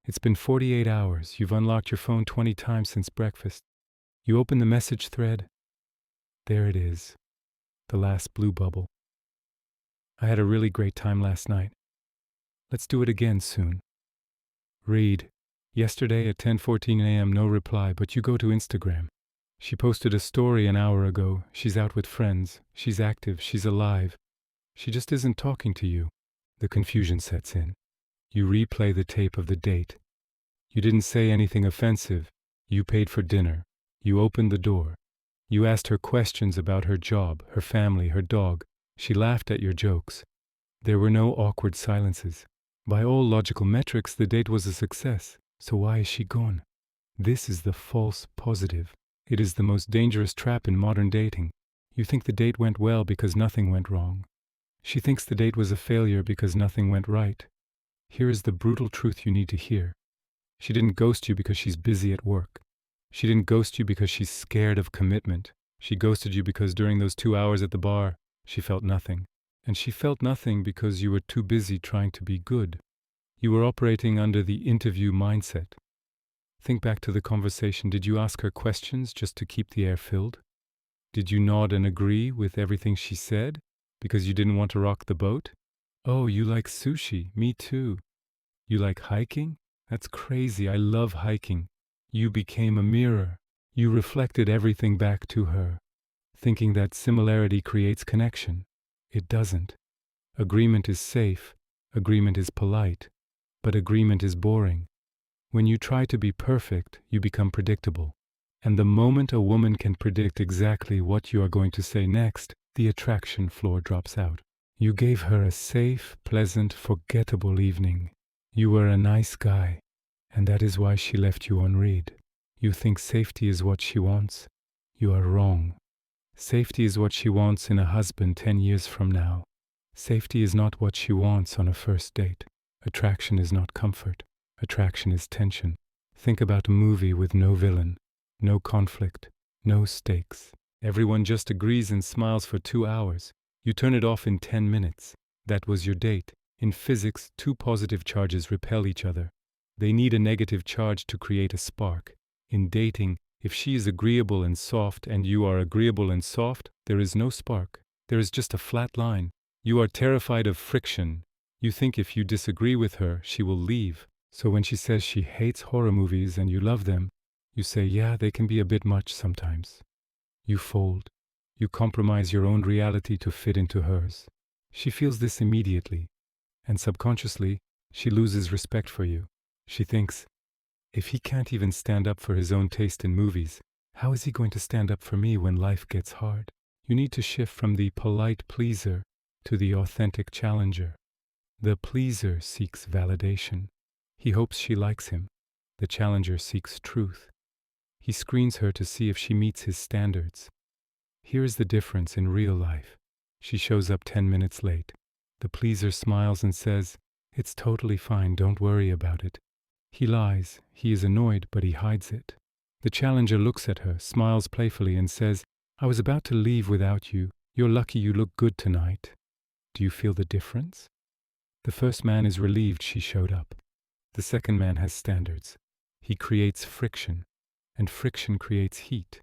It's been 48 hours. You've unlocked your phone 20 times since breakfast. You open the message thread. There it is. The last blue bubble. I had a really great time last night. Let's do it again soon. Read. Yesterday at 10:14 a.m. no reply, but you go to Instagram. She posted a story an hour ago. She's out with friends. She's active. She's alive. She just isn't talking to you. The confusion sets in. You replay the tape of the date. You didn't say anything offensive. You paid for dinner. You opened the door. You asked her questions about her job, her family, her dog. She laughed at your jokes. There were no awkward silences. By all logical metrics, the date was a success. So why is she gone? This is the false positive. It is the most dangerous trap in modern dating. You think the date went well because nothing went wrong. She thinks the date was a failure because nothing went right. Here is the brutal truth you need to hear. She didn't ghost you because she's busy at work. She didn't ghost you because she's scared of commitment. She ghosted you because during those 2 hours at the bar, she felt nothing. And she felt nothing because you were too busy trying to be good. You were operating under the interview mindset. Think back to the conversation. Did you ask her questions just to keep the air filled? Did you nod and agree with everything she said because you didn't want to rock the boat? Oh, you like sushi. Me too. You like hiking? That's crazy. I love hiking. You became a mirror. You reflected everything back to her, thinking that similarity creates connection. It doesn't. Agreement is safe. Agreement is polite. But agreement is boring. When you try to be perfect, you become predictable. And the moment a woman can predict exactly what you are going to say next, the attraction floor drops out. You gave her a safe, pleasant, forgettable evening. You were a nice guy, and that is why she left you on read. You think safety is what she wants? You are wrong. Safety is what she wants in a husband 10 years from now. Safety is not what she wants on a first date. Attraction is not comfort. Attraction is tension. Think about a movie with no villain, no conflict, no stakes. Everyone just agrees and smiles for 2 hours. You turn it off in 10 minutes. That was your date. In physics, 2 positive charges repel each other. They need a negative charge to create a spark. In dating, if she is agreeable and soft and you are agreeable and soft, there is no spark. There is just a flat line. You are terrified of friction. You think if you disagree with her, she will leave. So when she says she hates horror movies and you love them, you say, yeah, they can be a bit much sometimes. You fold. You compromise your own reality to fit into hers. She feels this immediately, and subconsciously, she loses respect for you. She thinks, if he can't even stand up for his own taste in movies, how is he going to stand up for me when life gets hard? You need to shift from the polite pleaser to the authentic challenger. The pleaser seeks validation. He hopes she likes him. The challenger seeks truth. He screens her to see if she meets his standards. Here is the difference in real life. She shows up 10 minutes late. The pleaser smiles and says, it's totally fine, don't worry about it. He lies, he is annoyed, but he hides it. The challenger looks at her, smiles playfully and says, I was about to leave without you. You're lucky you look good tonight. Do you feel the difference? The first man is relieved she showed up. The second man has standards. He creates friction, and friction creates heat.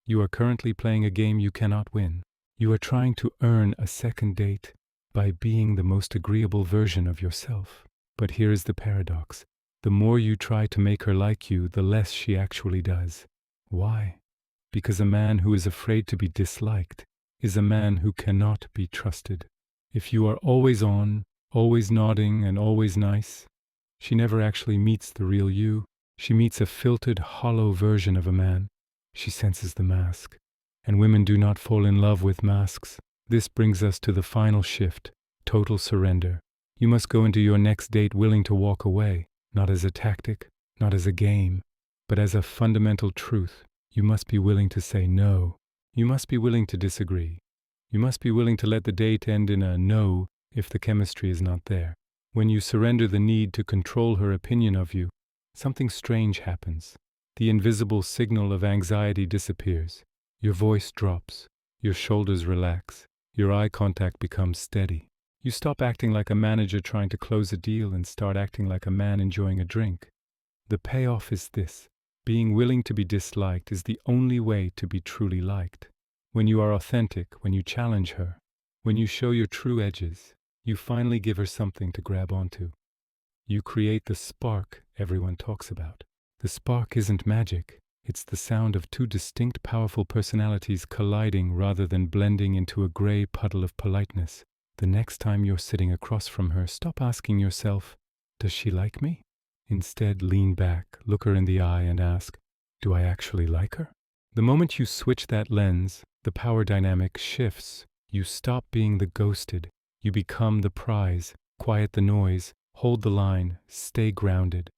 You are currently playing a game you cannot win. You are trying to earn a second date by being the most agreeable version of yourself. But here is the paradox. The more you try to make her like you, the less she actually does. Why? Because a man who is afraid to be disliked is a man who cannot be trusted. If you are always on, always nodding, and always nice, she never actually meets the real you. She meets a filtered, hollow version of a man. She senses the mask. And women do not fall in love with masks. This brings us to the final shift, total surrender. You must go into your next date willing to walk away, not as a tactic, not as a game, but as a fundamental truth. You must be willing to say no. You must be willing to disagree. You must be willing to let the date end in a no if the chemistry is not there. When you surrender the need to control her opinion of you, something strange happens. The invisible signal of anxiety disappears. Your voice drops. Your shoulders relax. Your eye contact becomes steady. You stop acting like a manager trying to close a deal and start acting like a man enjoying a drink. The payoff is this: being willing to be disliked is the only way to be truly liked. When you are authentic, when you challenge her, when you show your true edges, you finally give her something to grab onto. You create the spark everyone talks about. The spark isn't magic. It's the sound of two distinct, powerful personalities colliding rather than blending into a gray puddle of politeness. The next time you're sitting across from her, stop asking yourself, does she like me? Instead, lean back, look her in the eye and ask, do I actually like her? The moment you switch that lens, the power dynamic shifts. You stop being the ghosted. You become the prize. Quiet the noise, hold the line, stay grounded.